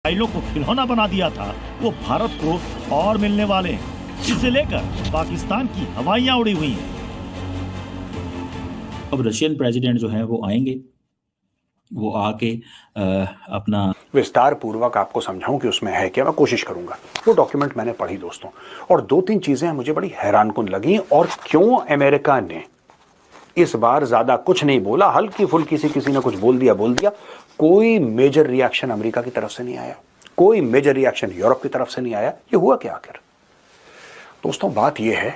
मिसाइलों को खिलौना बना दिया था वो भारत को और मिलने वाले, जिसे लेकर पाकिस्तान की हवाइयां उड़ी हुई हैं। अब रशियन प्रेसिडेंट जो है वो आएंगे, वो आके अपना विस्तार पूर्वक आपको समझाऊं कि उसमें है क्या, मैं कोशिश करूंगा। वो डॉक्यूमेंट मैंने पढ़ी दोस्तों, और 2-3 चीजें मुझे बड़ी हैरानकुन लगी। और क्यों अमेरिका ने इस बार ज्यादा कुछ नहीं बोला, हल्की फुल्की सी किसी ने कुछ बोल दिया, कोई मेजर रिएक्शन अमेरिका की तरफ से नहीं आया, कोई मेजर रिएक्शन यूरोप की तरफ से नहीं आया। ये हुआ क्या आखिर? दोस्तों बात यह है,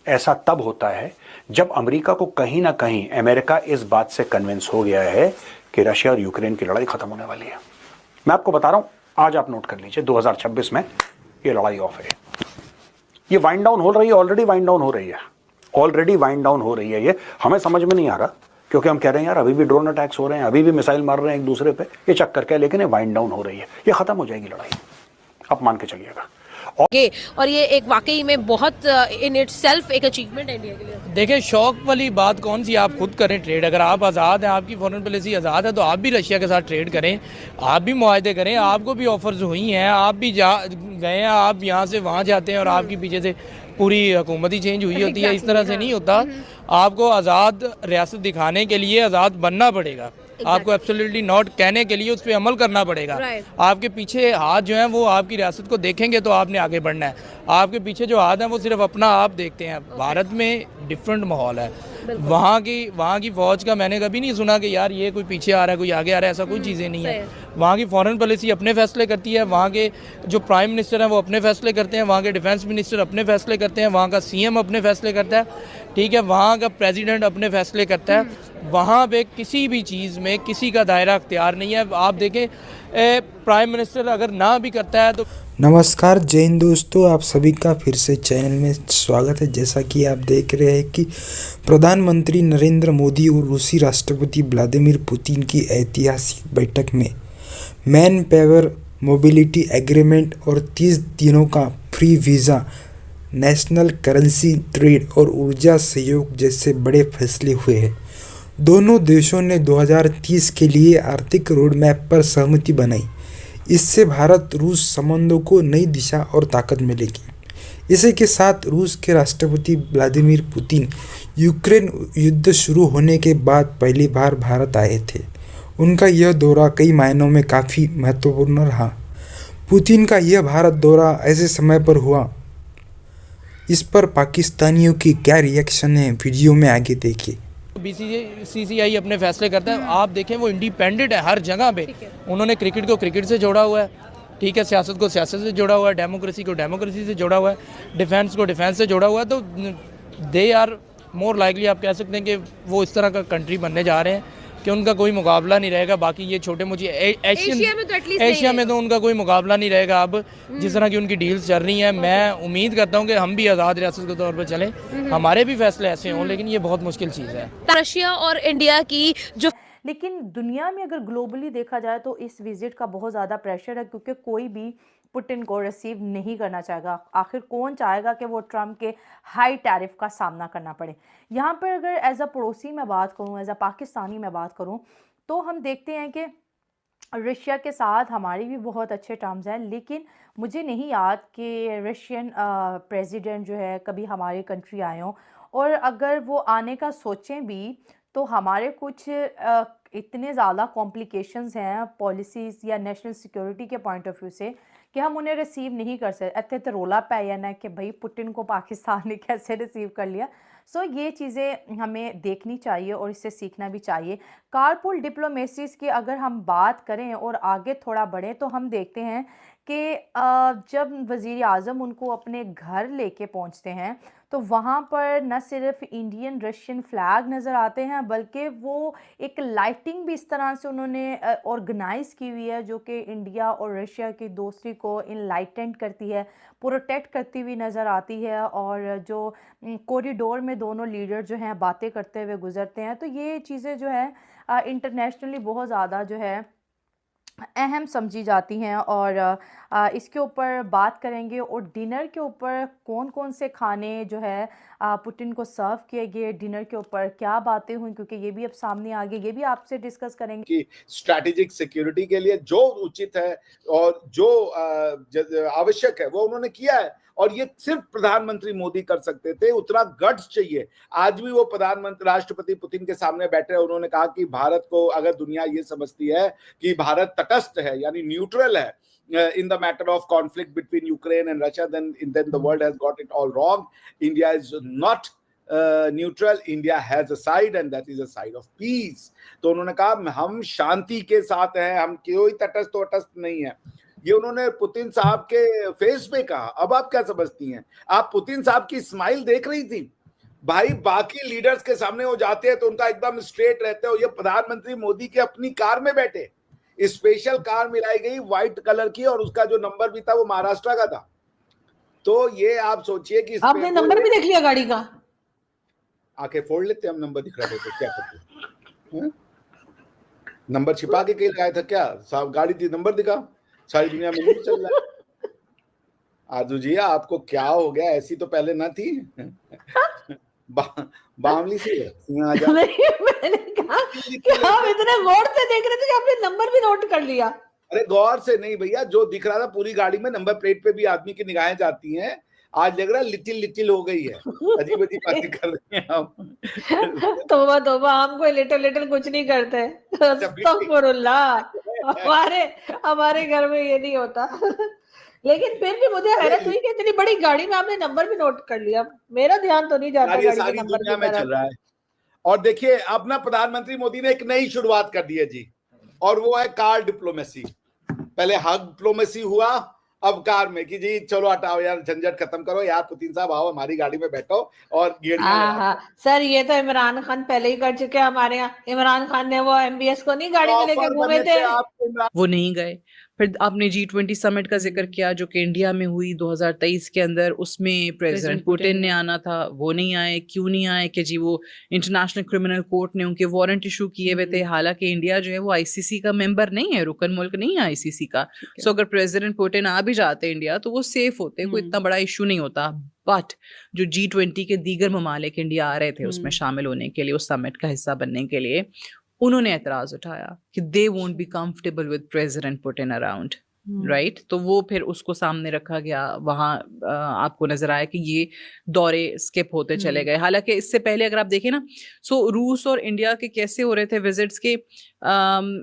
ऐसा तब होता है जब अमेरिका को कहीं ना कहीं अमेरिका इस बात से कन्विंस हो गया है कि रशिया और यूक्रेन की लड़ाई खत्म होने वाली है। मैं आपको बता रहा हूं, आज आप नोट कर लीजिए, 2026 में ये लड़ाई ऑफ है। ये वाइंड डाउन हो रही है, ऑलरेडी वाइंड डाउन हो रही है, ऑलरेडी वाइंड डाउन हो रही है। ये हमें समझ में नहीं आ रहा, क्योंकि हम कह रहे हैं यार अभी भी ड्रोन अटैक्स हो रहे हैं, अभी भी मिसाइल मार रहे हैं एक दूसरे पे, ये चक्कर क्या, लेकिन ये वाइंड डाउन हो रही है। ये खत्म हो जाएगी लड़ाई, आप मान के चलिएगा। और ये एक वाकई में बहुत इन इट सेल्फ एक अचीवमेंट है इंडिया के लिए। देखिए, शौक वाली बात कौन सी, आप खुद करें ट्रेड। अगर आप आज़ाद हैं, आपकी फॉरेन पॉलिसी आज़ाद है, तो आप भी रशिया के साथ ट्रेड करें, आप भी मुआहदे करें। आपको भी ऑफर्स हुई हैं, आप भी गए हैं, आप यहाँ से वहाँ जाते हैं और आपकी पीछे से पूरी हुकूमत ही चेंज हुई होती है। इस तरह से नहीं होता। आपको आज़ाद रियासत दिखाने के लिए आज़ाद बनना पड़ेगा। आपको एब्सोल्युटली नॉट कहने के लिए उस पर अमल करना पड़ेगा। आपके पीछे हाथ जो हैं वो आपकी रियासत को देखेंगे तो आपने आगे बढ़ना है। आपके पीछे जो हाथ हैं वो सिर्फ अपना आप देखते हैं। भारत में डिफरेंट माहौल है। वहाँ की फ़ौज का मैंने कभी नहीं सुना कि यार ये कोई पीछे आ रहा है, कोई आगे आ रहा है, ऐसा कोई चीज़ें नहीं है। वहाँ की फॉरेन पॉलिसी अपने फैसले करती है, वहाँ के जो प्राइम मिनिस्टर हैं वो अपने फैसले करते हैं, वहाँ के डिफेंस मिनिस्टर अपने फैसले करते हैं, वहाँ का सीएम अपने फैसले करता है, ठीक है, वहाँ का प्रेसिडेंट अपने फैसले करता है। वहाँ पे किसी भी चीज़ में किसी का दायरा अख्तियार नहीं है। आप देखें, प्राइम मिनिस्टर अगर ना भी करता है तो। नमस्कार, जय हिंद दोस्तों, आप सभी का फिर से चैनल में स्वागत है। जैसा कि आप देख रहे हैं कि प्रधानमंत्री नरेंद्र मोदी और रूसी राष्ट्रपति व्लादिमीर पुतिन की ऐतिहासिक बैठक में मैन पावर मोबिलिटी एग्रीमेंट और 30 दिनों का free visa, national currency trade और ऊर्जा सहयोग जैसे बड़े फैसले हुए हैं। दोनों देशों ने 2030 के लिए आर्थिक रोड मैप पर सहमति बनाई। इससे भारत रूस संबंधों को नई दिशा और ताकत मिलेगी। इसी के साथ रूस के राष्ट्रपति व्लादिमीर पुतिन यूक्रेन युद्ध शुरू होने के बाद पहली बार भारत आए थे। उनका यह दौरा कई मायनों में काफ़ी महत्वपूर्ण रहा। पुतिन का यह भारत दौरा ऐसे समय पर हुआ, इस पर पाकिस्तानियों की क्या रिएक्शन है, वीडियो में आगे देखिए। बीसीसीआई अपने फैसले करता है। आप देखें, वो इंडिपेंडेंट है हर जगह पे। उन्होंने क्रिकेट को क्रिकेट से जोड़ा हुआ है, ठीक है, सियासत को सियासत से जोड़ा हुआ है, डेमोक्रेसी को डेमोक्रेसी से जोड़ा हुआ है, डिफेंस को डिफेंस से जोड़ा हुआ है। तो दे आर मोर लाइकली, आप कह सकते हैं कि वो इस तरह का कंट्री बनने जा रहे हैं कि उनका कोई मुकाबला नहीं रहेगा। बाकी ये छोटे मोटे एशिया में तो उनका कोई मुकाबला नहीं रहेगा। अब जिस तरह की उनकी डील्स चल रही हैं, मैं उम्मीद करता हूँ कि हम भी आज़ाद रियासत के तौर पर चलें, हमारे भी फैसले ऐसे हों, लेकिन ये बहुत मुश्किल चीज़ है। रशिया और इंडिया की जो, लेकिन दुनिया में अगर ग्लोबली देखा जाए तो इस विजिट का बहुत ज़्यादा प्रेशर है, क्योंकि कोई भी पुतिन को रिसीव नहीं करना चाहेगा। आखिर कौन चाहेगा कि वो ट्रम्प के हाई टैरिफ का सामना करना पड़े। यहाँ पर अगर एज अ पड़ोसी मैं बात करूँ, एज अ पाकिस्तानी मैं बात करूँ, तो हम देखते हैं कि रशिया के साथ हमारी भी बहुत अच्छे टर्म्स हैं, लेकिन मुझे नहीं याद कि रशियन प्रेसिडेंट जो है कभी हमारे कंट्री आए हों, और अगर वो आने का सोचें भी तो हमारे कुछ इतने ज़्यादा कॉम्प्लिकेशंस हैं पॉलिसीज़ या नेशनल सिक्योरिटी के पॉइंट ऑफ व्यू से कि हम उन्हें रिसीव नहीं कर सकते। इतने तो रोला पै ना कि भाई पुतिन को पाकिस्तान ने कैसे रिसीव कर लिया। सो ये चीज़ें हमें देखनी चाहिए और इससे सीखना भी चाहिए। कारपूल डिप्लोमेसीज़ की अगर हम बात करें और आगे थोड़ा बढ़ें तो हम देखते हैं कि जब वज़ीर आज़म उनको अपने घर लेके पहुंचते हैं तो वहाँ पर न सिर्फ इंडियन रशियन फ्लैग नज़र आते हैं, बल्कि वो एक लाइटिंग भी इस तरह से उन्होंने ऑर्गेनाइज़ की हुई है जो कि इंडिया और रशिया की दोस्ती को इनलाइटेंड करती है, प्रोटेक्ट करती हुई नज़र आती है। और जो कॉरिडोर में दोनों लीडर जो हैं बातें करते हुए गुजरते हैं, तो ये चीज़ें जो है इंटरनेशनली बहुत ज़्यादा जो है अहम समझी जाती हैं और इसके ऊपर बात करेंगे। और डिनर के ऊपर कौन कौन से खाने जो है पुतिन को सर्व किए गए, डिनर के ऊपर क्या बातें हुई, क्योंकि ये भी अब सामने आ गई, ये भी आपसे डिस्कस करेंगे। कि स्ट्रैटेजिक सिक्योरिटी के लिए जो उचित है और जो आवश्यक है वो उन्होंने किया है, और ये सिर्फ प्रधानमंत्री मोदी कर सकते थे। उतना गट्स चाहिए। आज भी वो प्रधानमंत्री राष्ट्रपति पुतिन के सामने बैठे हैं, उन्होंने कहा कि भारत को अगर दुनिया ये समझती है कि भारत तटस्थ है यानी न्यूट्रल है in the matter of conflict between Ukraine and Russia, then the world has got it all wrong. India is not neutral. India has a side, and that is a side of peace. तो उन्होंने कहा हम शांति के साथ हैं, हम कोई तटस्थ नहीं है। ये उन्होंने पुतिन साहब के फेस पे कहा। अब आप क्या समझती हैं? आप पुतिन साहब की स्माइल देख रही थी भाई? बाकी लीडर्स के सामने वो जाते हैं तो उनका एकदम स्ट्रेट रहते हो। ये प्रधानमंत्री मोदी के अपनी कार में बैठे, स्पेशल कार मिलाई गई व्हाइट कलर की, और उसका जो नंबर भी था वो महाराष्ट्र का था। तो ये आप सोचिए कि आपने नंबर भी देख लिया गाड़ी का? आके फोड़ लेते, हम नंबर दिख रहा था तो क्या करते? नंबर छिपा के कहीं लगाया था क्या? साहब गाड़ी थी, नंबर दिखा, सारी दुनिया में नहीं चल रहा है। आजू जी आपको क्या हो गया? ऐसी तो पहले ना थी। बावली से नहीं, मैंने कहा कि आप इतने गौर से देख रहे थे कि आपने नंबर भी नोट कर लिया। अरे गौर से नहीं भैया, जो दिख रहा था पूरी गाड़ी में, नंबर प्लेट पे भी आदमी की निगाहें जाती हैं। आज लग रहा है लिटिल हो गई है। अजीब अजीब बातें कर रहे हैं हम। तोबा हम कोई लिटिल कुछ नहीं करते। अस्तगफुरुल्लाह, हमारे घर में ये नहीं होता। लेकिन फिर भी मुझे हैरत हुई कि इतनी बड़ी गाड़ी में आपने नंबर भी नोट कर लिया। मेरा ध्यान तो नहीं जाता गाड़ी के नंबर दुनिया में चल रहा है। और देखिए अब ना प्रधानमंत्री मोदी ने एक नई शुरुआत कर दी है जी, और वो है कार डिप्लोमेसी। पहले हग डिप्लोमेसी हुआ, अब कार में कि जी चलो हटाओ यार, झंझट खत्म करो यार, पुतिन साहब आओ हमारी गाड़ी में बैठो और सर ये तो इमरान खान पहले ही कर चुके हैं हमारे यहाँ। इमरान खान ने वो MBS को नहीं गाड़ी में लेकर घूमे थे, वो नहीं गए। फिर आपने G20 समिट का जिक्र किया जो कि इंडिया में हुई 2023 के अंदर, उसमें प्रेसिडेंट पुतिन ने आना था, वो नहीं आए। क्यों नहीं आए? कि जी वो इंटरनेशनल क्रिमिनल कोर्ट ने उनके वारंट इशू किए हुए थे। हालांकि इंडिया जो है वो ICC का मेंबर नहीं है, रुकन मुल्क नहीं है ICC का। सो अगर प्रेसिडेंट पुतिन आ भी जाते इंडिया तो वो सेफ होते, कोई इतना बड़ा इशू नहीं होता। बट जो G20 के दीगर ममालिक इंडिया आ रहे थे उसमें शामिल होने के लिए, उस समिट का हिस्सा बनने के लिए, उन्होंने एतराज उठाया कि they won't be comfortable with president Putin around, right. तो वो फिर उसको सामने रखा गया। वहां आपको नजर आया कि ये दौरे स्किप होते चले गए। हालांकि इससे पहले अगर आप देखें ना, सो रूस और इंडिया के कैसे हो रहे थे विजिट्स के,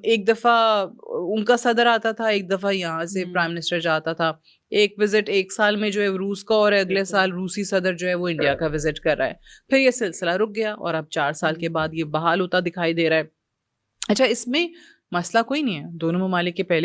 एक दफा उनका सदर आता था, एक दफा यहाँ से प्राइम मिनिस्टर जाता था। एक विजिट एक साल में जो है रूस का, और अगले साल रूसी सदर जो है वो इंडिया का विजिट कर रहा है। फिर ये सिलसिला रुक गया और अब 4 साल के बाद ये बहाल होता दिखाई दे रहा है। अच्छा, इसमें मसला कोई नहीं है, दोनों ममालिक के पहले